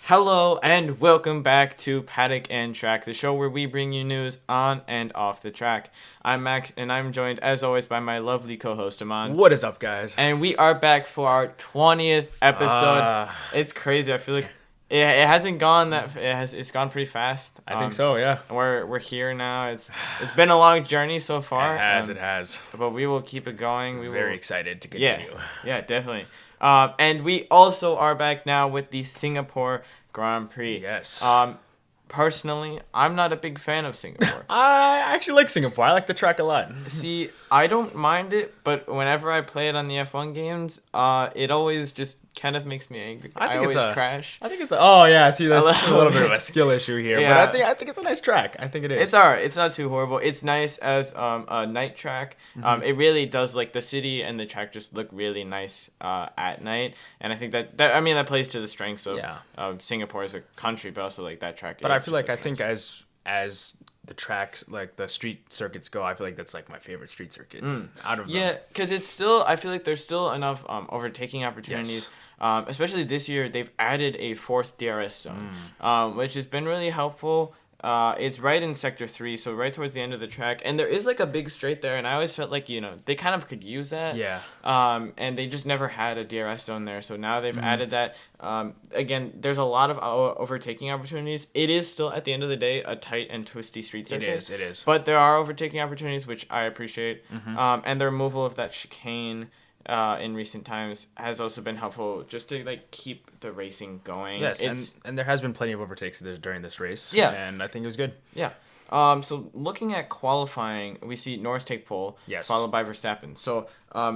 Hello and welcome back to Paddock and Track, the show where we bring you news on and off the track. I'm Max, and I'm joined, as always, by my lovely co-host, Amaan. What is up, guys? And we are back for our 20th episode. It's crazy. I feel like it hasn't gone that. It's gone pretty fast. I think so. Yeah. We're here now. It's been a long journey so far. It has. But we will keep it going. Very excited to continue. Yeah, definitely. And we also are back now with the Singapore Grand Prix. Yes. Personally, I'm not a big fan of Singapore. I actually like Singapore. I like the track a lot. See, I don't mind it, but whenever I play it on the F1 games, it always just kind of makes me angry. I always crash. I think it's see, that's a little bit of a skill issue here, Yeah. but I think it's a nice track. I think it is. It's alright. It's not too horrible. It's nice as a night track. It really does, like, the city and the track just look really nice at night, and I think that plays to the strengths of Singapore as a country, but also like that track. But I feel like as the tracks, like the street circuits go, I feel like that's like my favorite street circuit out of them. Yeah, because I feel like there's still enough overtaking opportunities. Yes. Especially this year, they've added a fourth DRS zone, which has been really helpful. It's right in Sector 3, so right towards the end of the track. And there is, like, a big straight there, and I always felt like, they kind of could use that. Yeah. And they just never had a DRS zone there, so now they've added that. Again, there's a lot of overtaking opportunities. It is still, at the end of the day, a tight and twisty street circuit. It is. But there are overtaking opportunities, which I appreciate. And the removal of that chicane in recent times has also been helpful just to, like, keep the racing going. Yes, and there has been plenty of overtakes during this race. Yeah. And I think it was good. Yeah. So looking at qualifying, we see Norris take pole, Yes. followed by Verstappen. So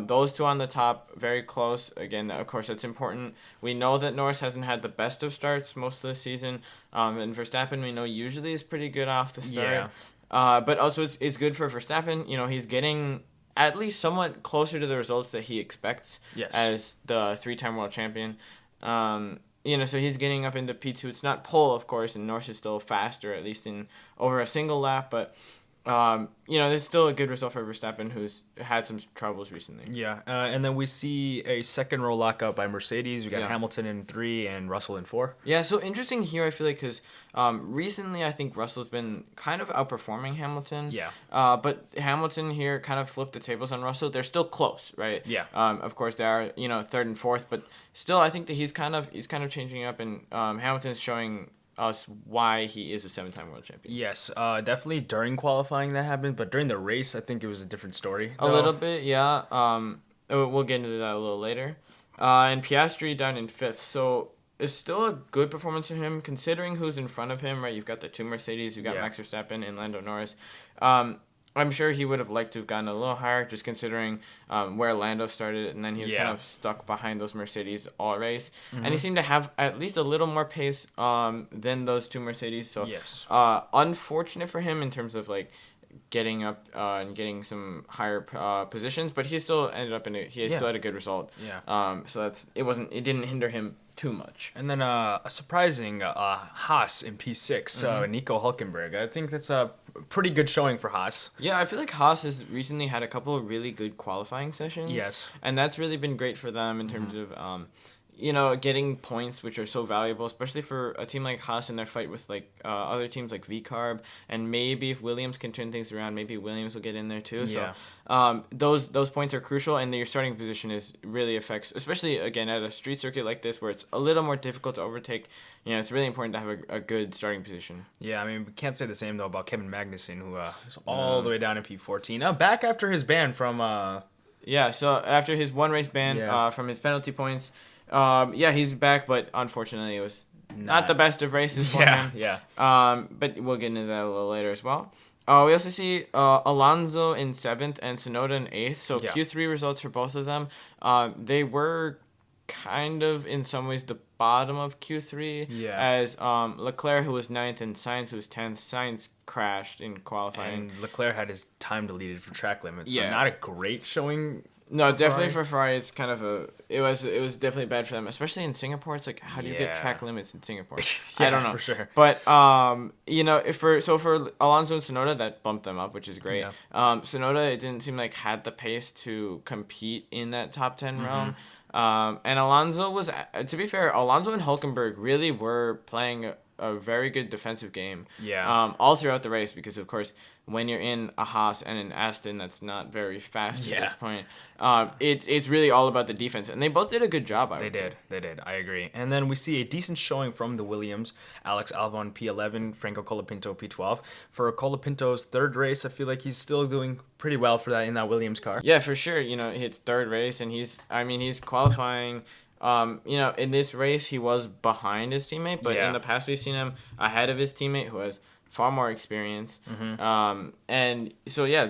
those two on the top, very close. Again, of course, that's important. We know that Norris hasn't had the best of starts most of the season, and Verstappen, we know, usually is pretty good off the start. Yeah. But also it's good for Verstappen. He's getting at least somewhat closer to the results that he expects as the three-time world champion. So he's getting up into P2. It's not pole, of course, and Norris is still faster, at least in over a single lap. But, there's still a good result for Verstappen, who's had some troubles recently. Yeah, and then we see a second row lockout by Mercedes. We got Hamilton in 3 and Russell in 4. Yeah, so interesting here, I feel like, because recently I think Russell's been kind of outperforming Hamilton. Yeah. But Hamilton here kind of flipped the tables on Russell. They're still close, right? Yeah. Of course, they are, third and fourth, but still I think that he's kind of changing up, and Hamilton's showing us why he is a 7-time world champion. Yes, definitely during qualifying that happened, but during the race, I think it was a different story. A little bit, yeah. We'll get into that a little later. And Piastri down in 5th, so it's still a good performance for him, considering who's in front of him, right? You've got the two Mercedes, you've got Max Verstappen and Lando Norris. I'm sure he would have liked to have gotten a little higher, just considering where Lando started, and then he was kind of stuck behind those Mercedes all race. And he seemed to have at least a little more pace than those two Mercedes. So unfortunate for him in terms of, like, getting up and getting some higher positions, but he still ended up still had a good result. Yeah. So it didn't hinder him too much. And then a surprising Haas in P6, Nico Hulkenberg. I think that's a pretty good showing for Haas. Yeah, I feel like Haas has recently had a couple of really good qualifying sessions. Yes. And that's really been great for them in terms of getting points, which are so valuable, especially for a team like Haas in their fight with, like, other teams like VCarb, and maybe if Williams can turn things around, maybe Williams will get in there too. Yeah. So those points are crucial, and your starting position really affects, especially, again, at a street circuit like this where it's a little more difficult to overtake. It's really important to have a good starting position. Yeah, I mean, we can't say the same, though, about Kevin Magnussen, who is all the way down in P14. Now, back after his ban from... so after his one race ban from his penalty points... he's back, but unfortunately it was not the best of races for him. Yeah. But we'll get into that a little later as well. We also see Alonso in 7th and Tsunoda in 8th. So Q3 results for both of them. They were kind of, in some ways, the bottom of Q3. As Leclerc, who was 9th, and Sainz, who was 10th. Sainz crashed in qualifying. And Leclerc had his time deleted for track limits. So not a great showing No, for definitely Ferrari? for Ferrari, it's kind of it was definitely bad for them, especially in Singapore. It's like, how do you get track Yeah. limits in Singapore? I don't Yeah, know, for sure. but if for Alonso and Tsunoda, that bumped them up, which is great. Yeah. Tsunoda, it didn't seem like had the pace to compete in that top 10 Mm-hmm. realm. And Alonso was, to be fair, Alonso and Hulkenberg really were playing a very good defensive game. Yeah. All throughout the race, because of course when you're in a Haas and an Aston that's not very fast at Yeah. this point, it's really all about the defense, and they both did a good job. I would say. They did. I agree. And then we see a decent showing from the Williams. Alex Albon P11, Franco Colapinto P12. For Colapinto's third race, I feel like he's still doing pretty well for that in that Williams car. Yeah, for sure. His third race, and he's qualifying. In this race, he was behind his teammate, but in Yeah. the past, we've seen him ahead of his teammate who has far more experience. And so yeah,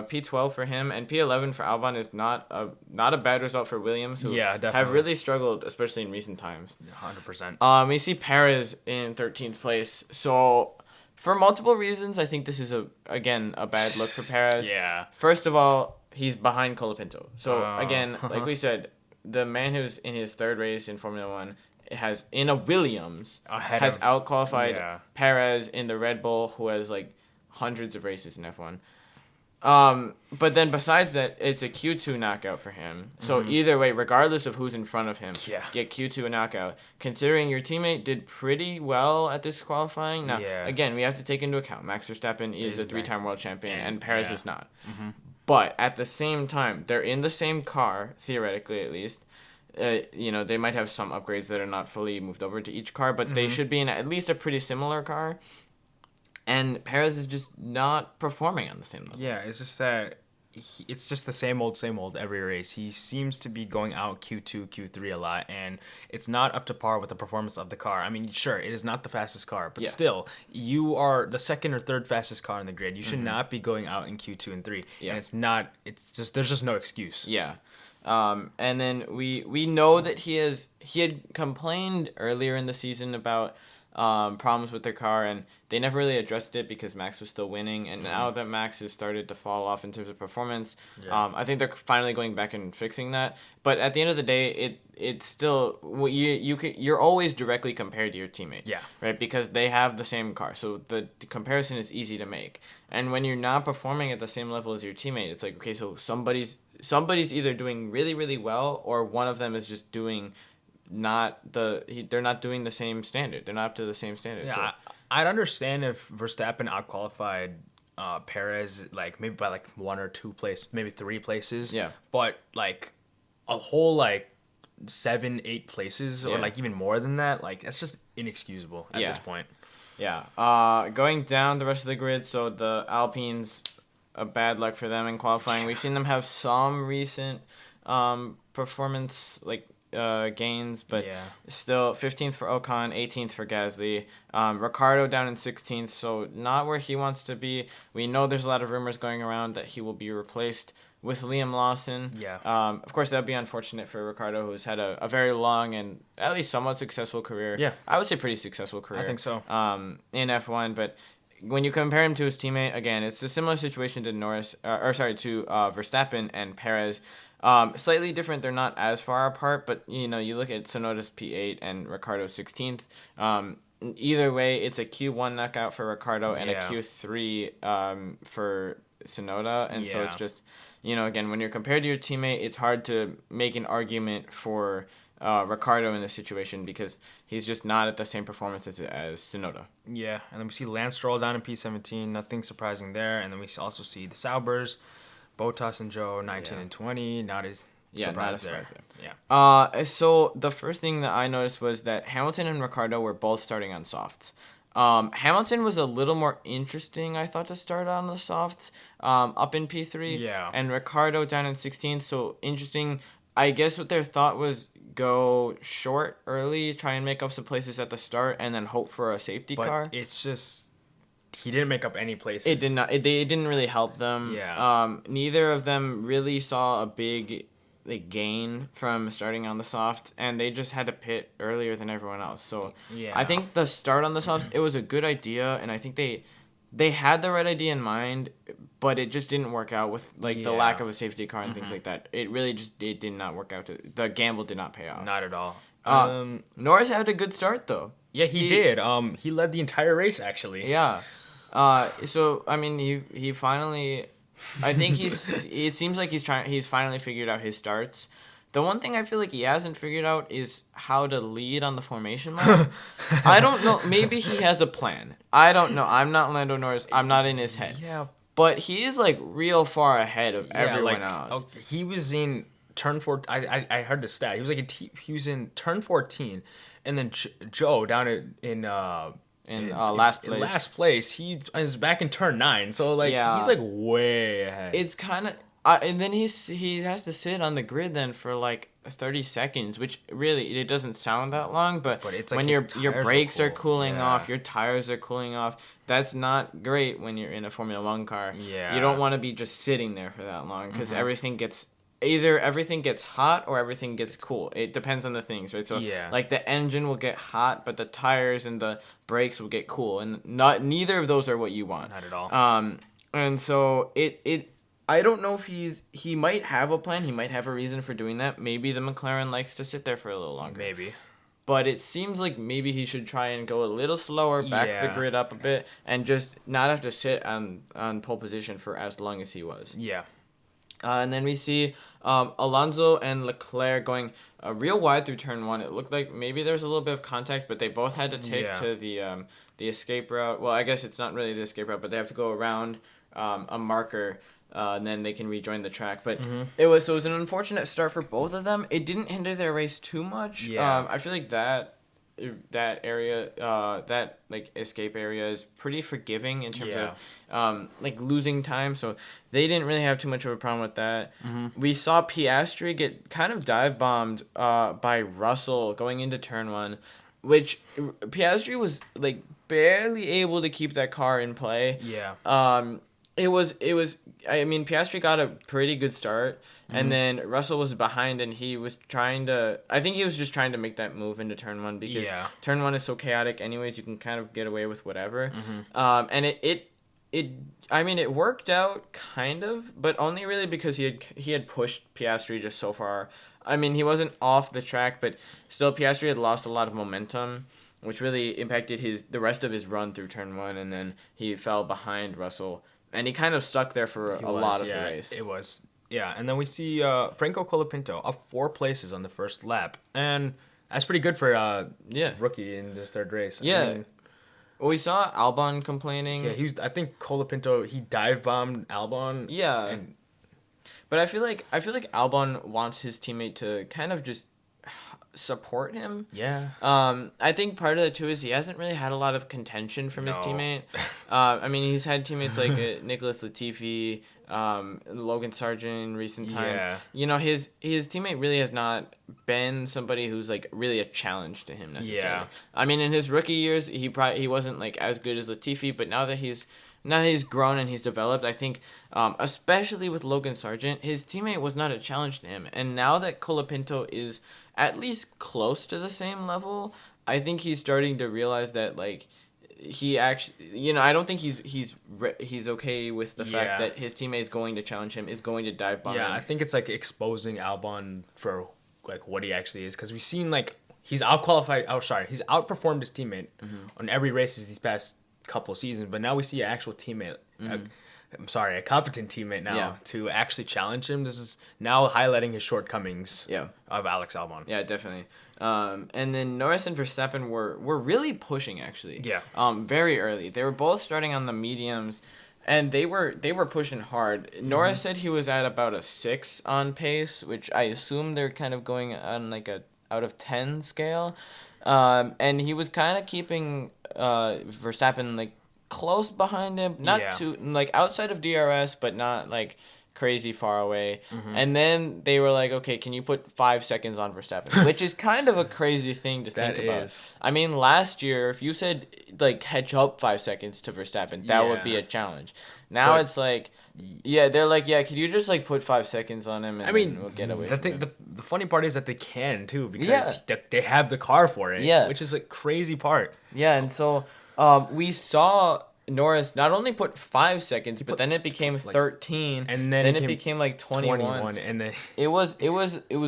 P12 for him and P11 for Albon is not a bad result for Williams, who Yeah, have definitely. really struggled, especially in recent times. 100%. We see Perez in 13th place. So for multiple reasons, I think this is again a bad look for Perez. Yeah. First of all, he's behind Colapinto. So Oh. again, like we said, the man who's in his third race in Formula One has in a Williams Ahead has of- outqualified yeah. Perez in the Red Bull, who has like hundreds of races in F1. But then besides that, it's a Q2 knockout for him. So either way, regardless of who's in front of him, Yeah. get Q2 a knockout. Considering your teammate did pretty well at this qualifying. Now, Yeah. again, we have to take into account Max Verstappen is He's a three-time world champion, and Perez yeah. is not. But at the same time, they're in the same car, theoretically at least. They might have some upgrades that are not fully moved over to each car, but they should be in at least a pretty similar car. And Perez is just not performing on the same level. Yeah, it's just that it's just the same old every race. He seems to be going out Q2, Q3 a lot, and it's not up to par with the performance of the car. I mean, sure, it is not the fastest car, but Yeah. still, you are the second or third fastest car in the grid. You should not be going out in Q2 and 3. Yeah. And there's just no excuse. Yeah. And then we know that he had complained earlier in the season about problems with their car, and they never really addressed it because Max was still winning. And now that Max has started to fall off in terms of performance, I think they're finally going back and fixing that. But at the end of the day, it's still you're always directly compared to your teammate. Yeah. Right, because they have the same car, so the comparison is easy to make. And when you're not performing at the same level as your teammate, it's like, okay, so somebody's either doing really, really well, or one of them is just doing they're not doing the same standard. They're not up to the same standard. Yeah, So, I'd understand if Verstappen outqualified Perez like maybe by like 1 or 2 places, maybe 3 places. Yeah. But like a whole like 7, 8 places, or Yeah. like even more than that, like that's just inexcusable at Yeah. this point. yeah. Going down the rest of the grid, so the Alpines, a bad luck for them in qualifying. We've seen them have some recent performance gains, but Yeah. still 15th for Ocon, 18th for Gasly. Ricardo down in 16th, so not where he wants to be. We know there's a lot of rumors going around that he will be replaced with Liam Lawson. Yeah. Of course, that would be unfortunate for Ricardo, who's had a very long and at least somewhat successful career. Yeah. I would say pretty successful career. I think so. In F1, but when you compare him to his teammate, again, it's a similar situation to Verstappen and Perez. Slightly different. They're not as far apart, but you look at Tsunoda's P8 and Ricardo's 16th. Either way, it's a Q1 knockout for Ricardo and a Yeah. Q3 for Tsunoda, and so Yeah. it's just again, when you're compared to your teammate, it's hard to make an argument for Ricardo in this situation because he's just not at the same performance as Tsunoda. Yeah, and then we see Lance Stroll down in P17. Nothing surprising there. And then we also see the Saubers, Bottas and Joe, 19 and 20. Not as surprised there. Yeah. So the first thing that I noticed was that Hamilton and Ricardo were both starting on softs. Hamilton was a little more interesting, I thought, to start on the softs, up in P3. Yeah. And Ricardo down in 16th, so interesting. I guess what their thought was go short early, try and make up some places at the start, and then hope for a safety But car. it's just he didn't make up any places. It did not. It didn't really help them. Yeah. Neither of them really saw a big gain from starting on the softs, and they just had to pit earlier than everyone else. So Yeah. I think the start on the softs, it was a good idea, and I think they they had the right idea in mind, but it just didn't work out with like the lack of a safety car and things like that. It really just it did not work out. The gamble did not pay off. Not at all. Norris had a good start though. Yeah, he did. He led the entire race actually. Yeah. So I mean, he finally, I think it seems like he's finally figured out his starts. The one thing I feel like he hasn't figured out is how to lead on the formation line. I don't know. Maybe he has a plan. I don't know. I'm not Lando Norris. I'm not in his head. Yeah. But he is like real far ahead of everyone else. He was in turn 4. I heard the stat. He was like he was in turn 14, and then Joe down in last place. Last place. He is back in turn 9. So like he's like way ahead. It's kind of. And then he has to sit on the grid then for like 30 seconds, which really it doesn't sound that long, but it's like when your brakes are cooling off, your tires are cooling off, that's not great when you're in a Formula 1 car. Yeah. You don't want to be just sitting there for that long because everything gets hot or everything gets cool. It depends on the things, right? So like the engine will get hot, but the tires and the brakes will get cool, and neither of those are what you want. Not at all. And so it I don't know if he might have a plan. He might have a reason for doing that. Maybe the McLaren likes to sit there for a little longer. Maybe. But it seems like maybe he should try and go a little slower, back the grid up a bit, and just not have to sit on pole position for as long as he was. Yeah. And then we see Alonso and Leclerc going real wide through turn 1. It looked like maybe there was a little bit of contact, but they both had to take to the escape route. Well, I guess it's not really the escape route, but they have to go around a marker. And then they can rejoin the track. But it was an unfortunate start for both of them. It didn't hinder their race too much. Yeah. I feel like that area, that like escape area is pretty forgiving in terms of like losing time. So they didn't really have too much of a problem with that. We saw Piastri get kind of dive bombed by Russell going into turn 1, which Piastri was like barely able to keep that car in play. Yeah. It was. I mean, Piastri got a pretty good start, and then Russell was behind, and he was trying to. I think he was just trying to make that move into turn 1 because turn 1 is so chaotic. Anyways, you can kind of get away with whatever. And it worked out kind of, but only really because he had pushed Piastri just so far. I mean, he wasn't off the track, but still, Piastri had lost a lot of momentum, which really impacted the rest of his run through turn 1, and then he fell behind Russell. And he kind of stuck there for a lot of the race. It was. Yeah, and then we see Franco Colapinto up 4 places on the first lap. And that's pretty good for a rookie in this third race. Yeah. I mean, well, we saw Albon complaining. Yeah, I think Colapinto, he dive bombed Albon. Yeah. But I feel like Albon wants his teammate to kind of just support him. Yeah. I think part of it too is he hasn't really had a lot of contention from his teammate. I mean, he's had teammates like Nicholas Latifi, Logan Sargent in recent times. Yeah. You know, his teammate really has not been somebody who's like really a challenge to him necessarily. Yeah. I mean, in his rookie years, he wasn't like as good as Latifi, but now that he's grown and he's developed, I think, especially with Logan Sargent, his teammate was not a challenge to him. And now that Colapinto is at least close to the same level, I think he's starting to realize that, like, he actually, you know, I don't think he's okay with the fact that his teammate is going to challenge him, is going to dive bomb him. I think it's, like, exposing Albon for, like, what he actually is. Because we've seen, like, he's outperformed his teammate on every race these past couple seasons, but now we see an actual teammate, a competent teammate now to actually challenge him. This is now highlighting his shortcomings of Alex Albon. Yeah, definitely. And then Norris and Verstappen were really pushing actually. Yeah. Very early. They were both starting on the mediums, and they were pushing hard. Norris said he was at about a 6 on pace, which I assume they're kind of going on like a out of 10 scale. And he was kind of keeping Verstappen like close behind him, not too like outside of DRS, but not like crazy far away. And then they were like, okay, can you put 5 seconds on Verstappen? Which is kind of a crazy thing to think about. I mean, last year, if you said like catch up 5 seconds to Verstappen, that would be a challenge. Now it's like, they're like, could you just like put 5 seconds on him? And then we'll get away. The funny part is that they can too, because they have the car for it. Yeah, which is a crazy part. Yeah, and so we saw Norris not only put 5 seconds, but then it became 13, and then it became like 21. and then It was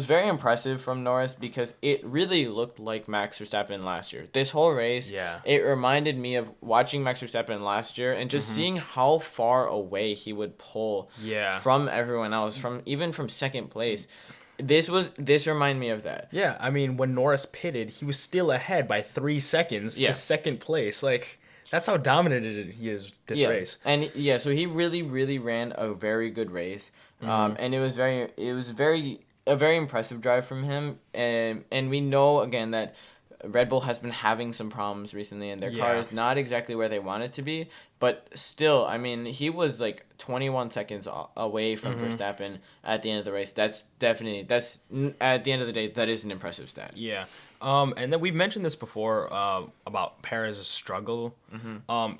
very impressive from Norris because it really looked like Max Verstappen last year. This whole race, it reminded me of watching Max Verstappen last year and just seeing how far away he would pull from everyone else, even from second place. This reminded me of that. Yeah, I mean, when Norris pitted, he was still ahead by 3 seconds to second place. Like, that's how dominant he is this race. And so he really, really ran a very good race. And it was a very impressive drive from him. And we know again that Red Bull has been having some problems recently, and their car is not exactly where they want it to be. But still, I mean, he was like 21 seconds away from Verstappen at the end of the race. That's at the end of the day, that is an impressive stat. Yeah. And then we've mentioned this before about Perez's struggle.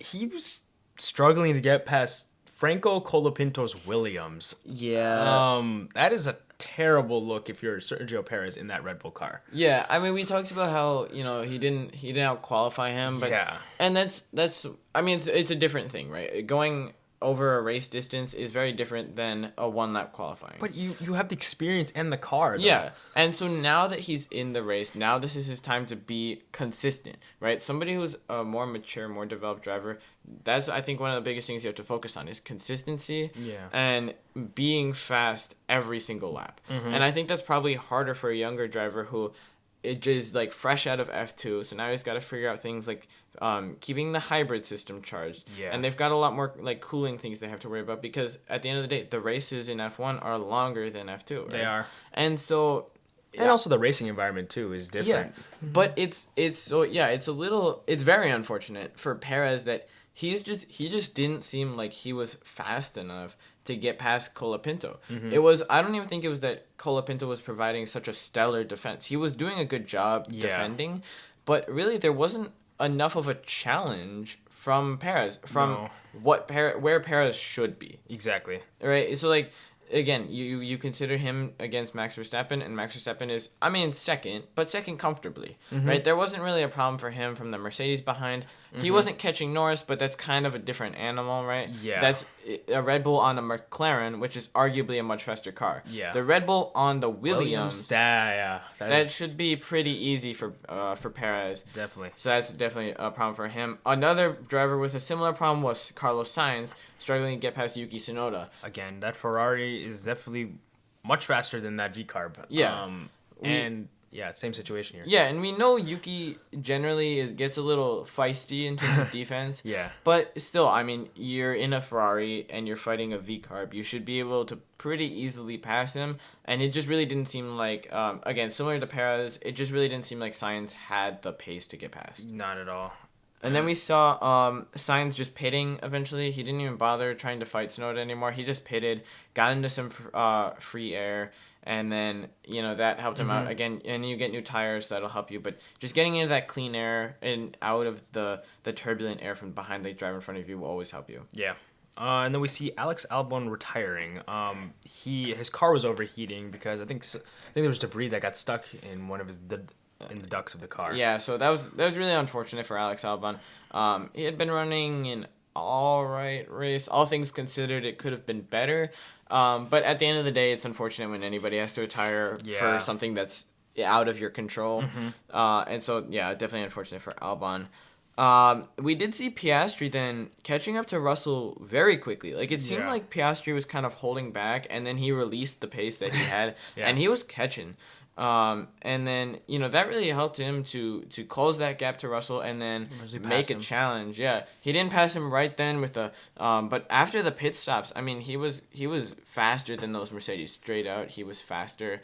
He was struggling to get past Franco Colapinto's Williams. Yeah. That is a terrible look if you're Sergio Perez in that Red Bull car. Yeah, I mean, we talked about how, he didn't out qualify him, but and that's I mean, it's a different thing, right? Going over a race distance is very different than a one lap qualifying. But you have the experience and the car, though. Yeah. And so now that he's in the race, now this is his time to be consistent, right? Somebody who's a more mature, more developed driver, that's, I think, one of the biggest things you have to focus on is consistency and being fast every single lap. And I think that's probably harder for a younger driver who it just like fresh out of F2, so now he's got to figure out things like keeping the hybrid system charged, and they've got a lot more like cooling things they have to worry about, because at the end of the day the races in F1 are longer than F2, right? They are. And so and also the racing environment too is different. But it's very unfortunate for Perez that he just didn't seem like he was fast enough to get past Colapinto. I don't even think it was that Colapinto was providing such a stellar defense. He was doing a good job defending, but really there wasn't enough of a challenge from Perez, where Perez should be. Exactly. Right? So like, again, you consider him against Max Verstappen, and Max Verstappen is, I mean, second, but second comfortably, right? There wasn't really a problem for him from the Mercedes behind. He wasn't catching Norris, but that's kind of a different animal, right? Yeah. That's a Red Bull on a McLaren, which is arguably a much faster car. Yeah. The Red Bull on the Williams that should be pretty easy for Perez. Definitely. So that's definitely a problem for him. Another driver with a similar problem was Carlos Sainz, struggling to get past Yuki Tsunoda. Again, that Ferrari is definitely much faster than that V-Carb. Yeah. Same situation here. Yeah, and we know Yuki generally gets a little feisty in terms of defense. Yeah. But still, I mean, you're in a Ferrari and you're fighting a V-Carb. You should be able to pretty easily pass him. And it just really didn't seem like, again, similar to Perez, it just really didn't seem like Sainz had the pace to get past. Not at all. And then we saw Sainz just pitting eventually. He didn't even bother trying to fight Tsunoda anymore. He just pitted, got into some free air, and then, that helped him out. Again, and you get new tires, that'll help you. But just getting into that clean air and out of the turbulent air from behind the driver in front of you will always help you. Yeah. And then we see Alex Albon retiring. His car was overheating because I think there was debris that got stuck in one of in the ducts of the car. Yeah, so that was really unfortunate for Alex Albon. He had been running an all right race. All things considered, it could have been better. But at the end of the day, it's unfortunate when anybody has to retire for something that's out of your control. And so, definitely unfortunate for Albon. We did see Piastri then catching up to Russell very quickly. Like, it seemed like Piastri was kind of holding back, and then he released the pace that he had, and he was catching. And then, that really helped him to close that gap to Russell and then make a challenge. Yeah. He didn't pass him right then with but after the pit stops, I mean, he was faster than those Mercedes straight out. He was faster.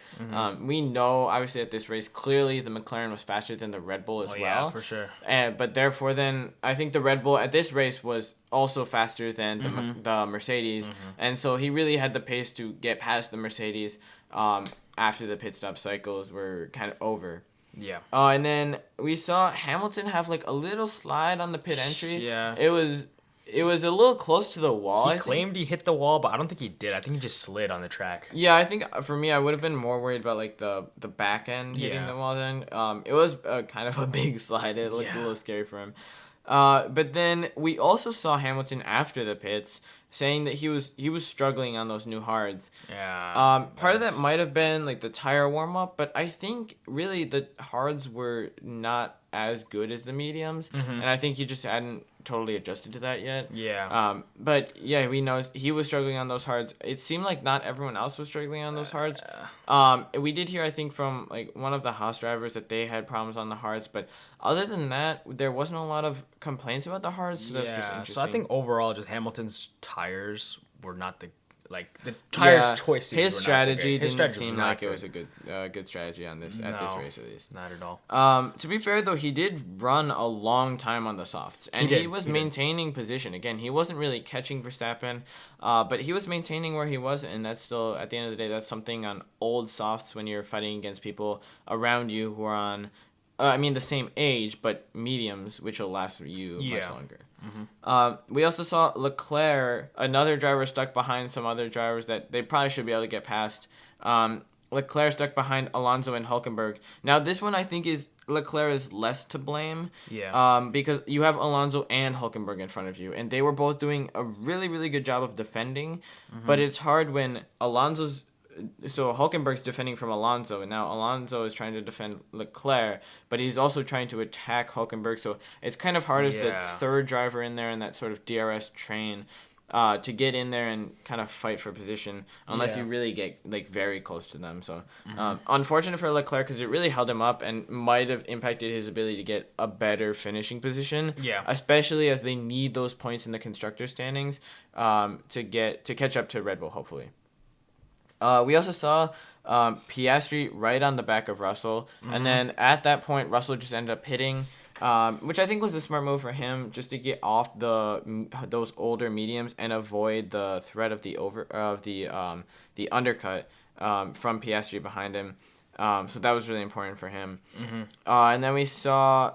We know, obviously, at this race, clearly the McLaren was faster than the Red Bull as well. Yeah, for sure. But therefore, then, I think the Red Bull at this race was also faster than the Mercedes. And so he really had the pace to get past the Mercedes, after the pit stop cycles were kind of over. Yeah. And then we saw Hamilton have like a little slide on the pit entry. Yeah. It was a little close to the wall. He claimed he hit the wall, but I don't think he did. I think he just slid on the track. Yeah, I think for me, I would have been more worried about like the back end hitting the wall then. It was kind of a big slide. It looked a little scary for him. But then we also saw Hamilton after the pits saying that he was struggling on those new hards. Yeah. Part of that might have been like the tire warm up, but I think really the hards were not as good as the mediums, and I think he just hadn't totally adjusted to that yet. Yeah. But yeah, we know he was struggling on those hards. It seemed like not everyone else was struggling on those hards. We did hear, I think, from like one of the Haas drivers that they had problems on the hards, but other than that, there wasn't a lot of complaints about the hards. So that's just interesting. So I think overall, just Hamilton's tires were not the tire choices. His were strategy not the didn't seem like it was a good strategy on this at this race at least. Not at all. To be fair though, he did run a long time on the softs, and he was maintaining position. Again, he wasn't really catching Verstappen, but he was maintaining where he was, and that's still at the end of the day that's something on old softs when you're fighting against people around you who are on. The same age, but mediums, which will last you much longer. We also saw Leclerc, another driver stuck behind some other drivers that they probably should be able to get past. Leclerc stuck behind Alonso and Hülkenberg. Now, this one I think Leclerc is less to blame. Yeah. Because you have Alonso and Hülkenberg in front of you, and they were both doing a really, really good job of defending. But it's hard when So Hülkenberg's defending from Alonso, and now Alonso is trying to defend Leclerc, but he's also trying to attack Hülkenberg. So it's kind of hard as the third driver in there in that sort of DRS train to get in there and kind of fight for position unless you really get like very close to them. So unfortunate for Leclerc because it really held him up and might have impacted his ability to get a better finishing position. Yeah. Especially as they need those points in the constructor standings to catch up to Red Bull hopefully. We also saw Piastri right on the back of Russell, and then at that point, Russell just ended up hitting, which I think was a smart move for him, just to get off those older mediums and avoid the threat of the undercut from Piastri behind him. So that was really important for him. And then we saw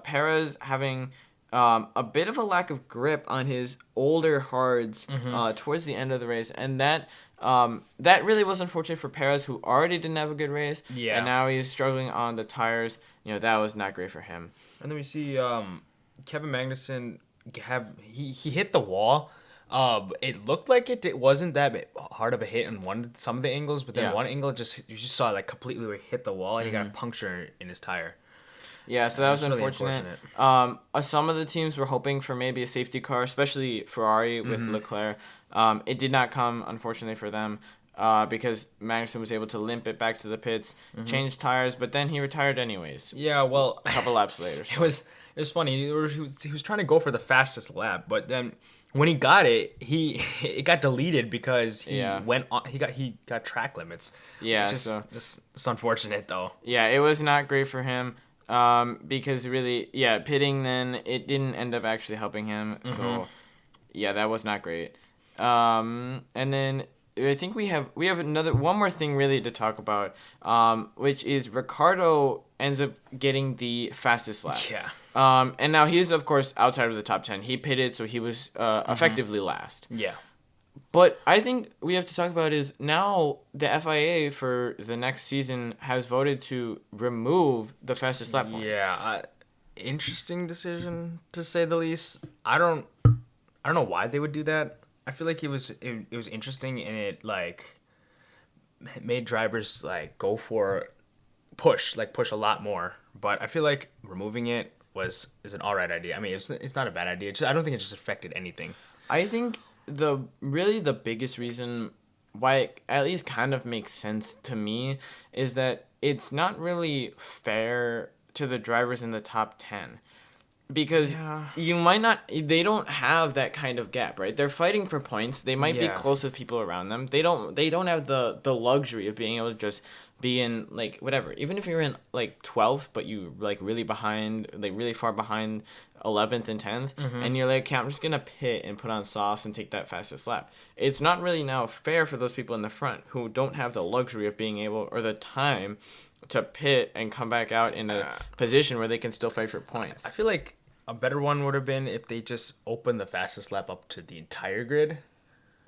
Perez having a bit of a lack of grip on his older hards towards the end of the race, and that really was unfortunate for Perez, who already didn't have a good race, and now he's struggling on the tires. That was not great for him. And then we see Kevin Magnussen he hit the wall. It looked like it wasn't that hard of a hit in some of the angles, but then one angle you just saw it like completely hit the wall, and he got a puncture in his tire. Yeah, so that was unfortunate. Some of the teams were hoping for maybe a safety car, especially Ferrari with Leclerc. It did not come, unfortunately, for them because Magnussen was able to limp it back to the pits, change tires, but then he retired anyways. Yeah, well, a couple laps later. So. It was funny. He was trying to go for the fastest lap, but then when he got it, it got deleted because he got track limits. Yeah, it's unfortunate though. Yeah, it was not great for him. Because really, pitting then it didn't end up actually helping him. So, that was not great. And then I think we have one more thing really to talk about, which is Ricciardo ends up getting the fastest lap. Yeah. And now he's of course outside of the top 10. He pitted, so he was effectively last. Yeah. But I think we have to talk about is now the FIA for the next season has voted to remove the fastest lap point. Yeah, interesting decision to say the least. I don't know why they would do that. I feel like it was interesting and it like made drivers like go for push a lot more. But I feel like removing it is an alright idea. I mean, it's not a bad idea. I don't think it just affected anything. I think the biggest reason why it at least kind of makes sense to me is that it's not really fair to the drivers in the top 10 because they don't have that kind of gap, right? They're fighting for points. They might be close with people around them. They don't have the luxury of being able to just be in like whatever. Even if you're in like 12th but you like really behind, like really far behind 11th and 10th, and you're like, okay, I'm just gonna pit and put on softs and take that fastest lap. It's not really now fair for those people in the front who don't have the luxury of being able or the time to pit and come back out in a position where they can still fight for points. I feel like a better one would have been if they just opened the fastest lap up to the entire grid.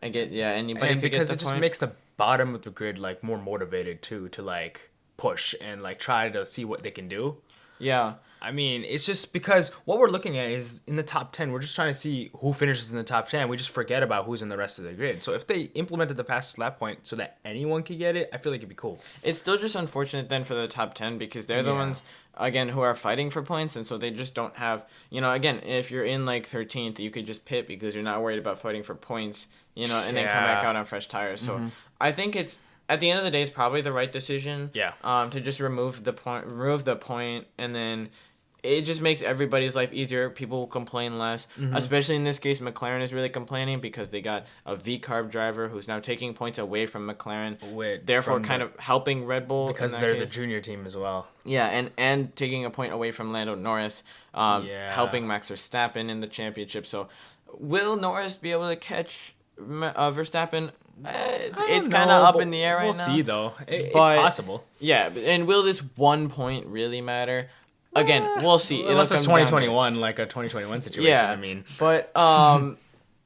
Anybody because it just makes the bottom of the grid like more motivated too to like push and like try to see what they can do. Yeah. I mean, it's just because what we're looking at is in the top 10, we're just trying to see who finishes in the top 10. We just forget about who's in the rest of the grid. So if they implemented the fastest lap point so that anyone could get it, I feel like it'd be cool. It's still just unfortunate then for the top 10 because they're the ones, again, who are fighting for points. And so they just don't have, again, if you're in like 13th, you could just pit because you're not worried about fighting for points, and then come back out on fresh tires. So I think it's, at the end of the day, it's probably the right decision. Yeah. To just remove the point, and then it just makes everybody's life easier. People will complain less, especially in this case. McLaren is really complaining because they got a V-carb driver who's now taking points away from McLaren, therefore kind of helping Red Bull because they're the junior team as well. Yeah, and taking a point away from Lando Norris, helping Max Verstappen in the championship. So, will Norris be able to catch Verstappen? It's kind of up in the air right now. We'll see, though. It's possible. Yeah, and will this 1 point really matter? Again, we'll see. Unless it's 2021, like a 2021 situation. Yeah, I mean, but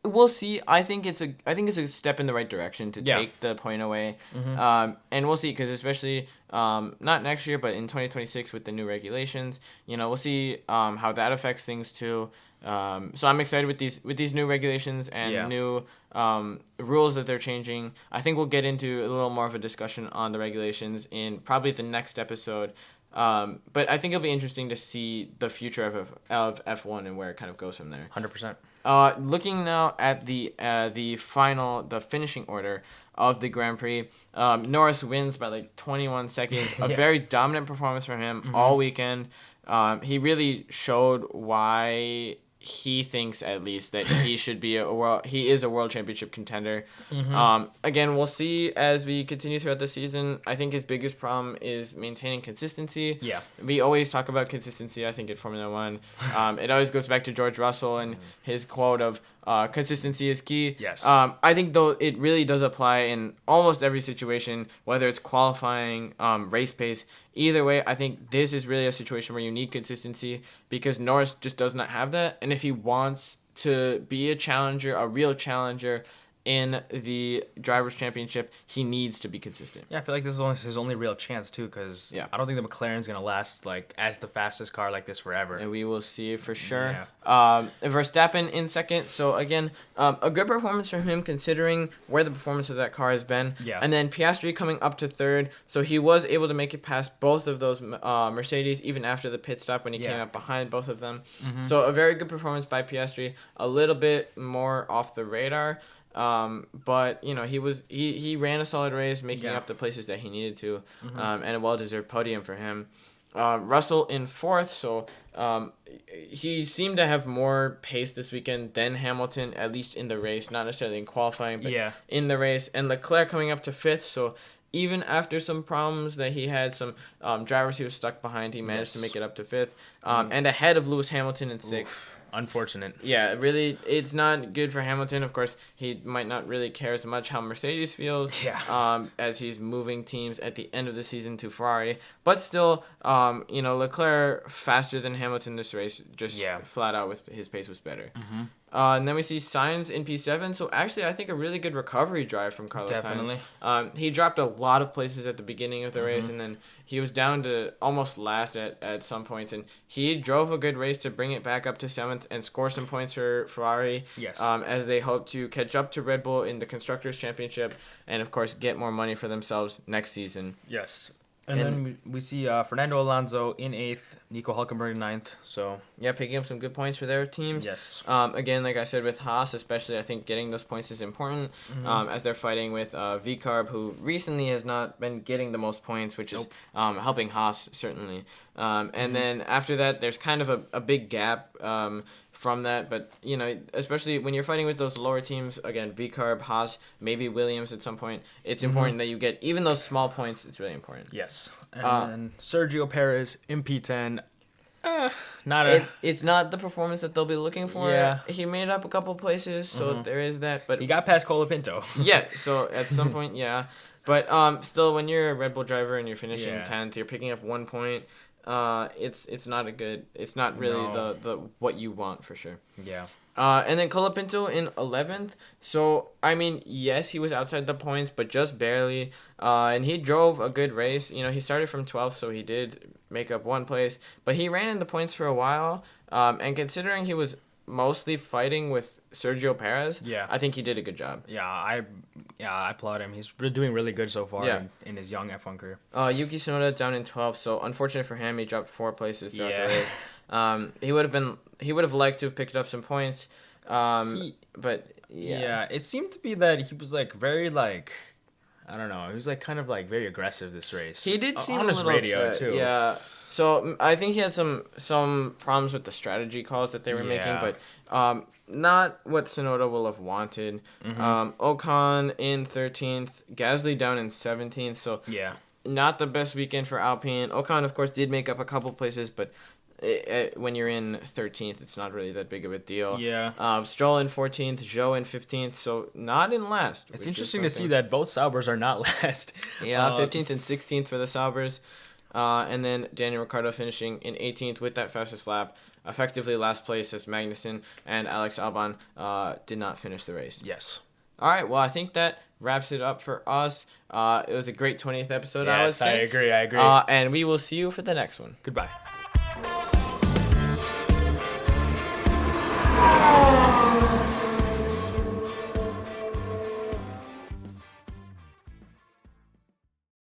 we'll see. I think it's a step in the right direction to take the point away, and we'll see because especially not next year, but in 2026 with the new regulations, we'll see how that affects things too. So I'm excited with these new regulations and new rules that they're changing. I think we'll get into a little more of a discussion on the regulations in probably the next episode. But I think it'll be interesting to see the future of F1 and where it kind of goes from there. 100%. Looking now at the finishing order of the Grand Prix, Norris wins by like 21 seconds. A very dominant performance from him all weekend. He really showed why he thinks at least that he should be he is a world championship contender. Again, we'll see as we continue throughout the season. I think his biggest problem is maintaining consistency. Yeah. We always talk about consistency, I think, in Formula One. It always goes back to George Russell and his quote of consistency is key. Yes. I think, though, it really does apply in almost every situation, whether it's qualifying, race pace. Either way, I think this is really a situation where you need consistency because Norris just does not have that. And if he wants to be a real challenger in the Drivers' Championship, he needs to be consistent. Yeah, I feel like this is his only real chance, too, because I don't think the McLaren's going to last as the fastest car like this forever. And we will see for sure. Yeah. Verstappen in second. So, again, a good performance from him considering where the performance of that car has been. Yeah. And then Piastri coming up to third. So, he was able to make it past both of those Mercedes even after the pit stop when he came up behind both of them. So, a very good performance by Piastri. A little bit more off the radar. But he ran a solid race, making up the places that he needed to, and a well-deserved podium for him. Russell in fourth, so he seemed to have more pace this weekend than Hamilton, at least in the race, not necessarily in qualifying, but in the race. And Leclerc coming up to fifth, so even after some problems that he had, some drivers he was stuck behind, he managed to make it up to fifth, and ahead of Lewis Hamilton in sixth. Unfortunate. Yeah, really, it's not good for Hamilton. Of course, he might not really care as much how Mercedes feels as he's moving teams at the end of the season to Ferrari. But still, Leclerc faster than Hamilton this race, just flat out with his pace was better. And then we see Sainz in P7. So actually, I think a really good recovery drive from Carlos Sainz. He dropped a lot of places at the beginning of the race, and then he was down to almost last at some points. And he drove a good race to bring it back up to 7th and score some points for Ferrari. Yes. As they hope to catch up to Red Bull in the Constructors' Championship and, of course, get more money for themselves next season. Yes. And then we see Fernando Alonso in 8th, Nico Hülkenberg in 9th. So picking up some good points for their teams. Yes. Again, like I said, with Haas especially, I think getting those points is important as they're fighting with V-Carb, who recently has not been getting the most points, which is helping Haas, certainly. And then after that, there's kind of a big gap from that. But, especially when you're fighting with those lower teams, again, V-Carb, Haas, maybe Williams at some point, it's important that you get even those small points. It's really important. Yes. And Sergio Perez in P10. It's not the performance that they'll be looking for. Yeah. He made up a couple places, so there is that. But he got past Colapinto. So at some point, But still, when you're a Red Bull driver and you're finishing 10th, you're picking up 1 point. It's not it's not really the what you want for sure. Yeah. And then Colapinto in 11th. So, I mean, yes, he was outside the points, but just barely. And he drove a good race. He started from 12th, so he did make up 1 place. But he ran in the points for a while, and considering he was mostly fighting with Sergio Perez, I think he did a good job. Yeah, I applaud him. He's doing really good so far in his young F1 career. Yuki Tsunoda down in 12th, so unfortunate for him, he dropped 4 places throughout the race. He would have liked to have picked up some points, but it seemed to be that he was like very like, I don't know, he was like kind of like very aggressive this race. He did seem on a his little radio upset. too. Yeah. So I think he had some problems with the strategy calls that they were making, but not what Tsunoda will have wanted. Ocon in 13th, Gasly down in 17th. So not the best weekend for Alpine. Ocon, of course, did make up a couple places, but when you're in 13th, it's not really that big of a deal. Stroll in 14th, Zhou in 15th, so not in last. It's interesting to see that both Saubers are not last. 15th and 16th for the Saubers. And then Daniel Ricciardo finishing in 18th with that fastest lap. Effectively last place as Magnussen and Alex Albon did not finish the race. Yes. All right, well, I think that wraps it up for us. It was a great 20th episode, I would say. I agree. And we will see you for the next one. Goodbye.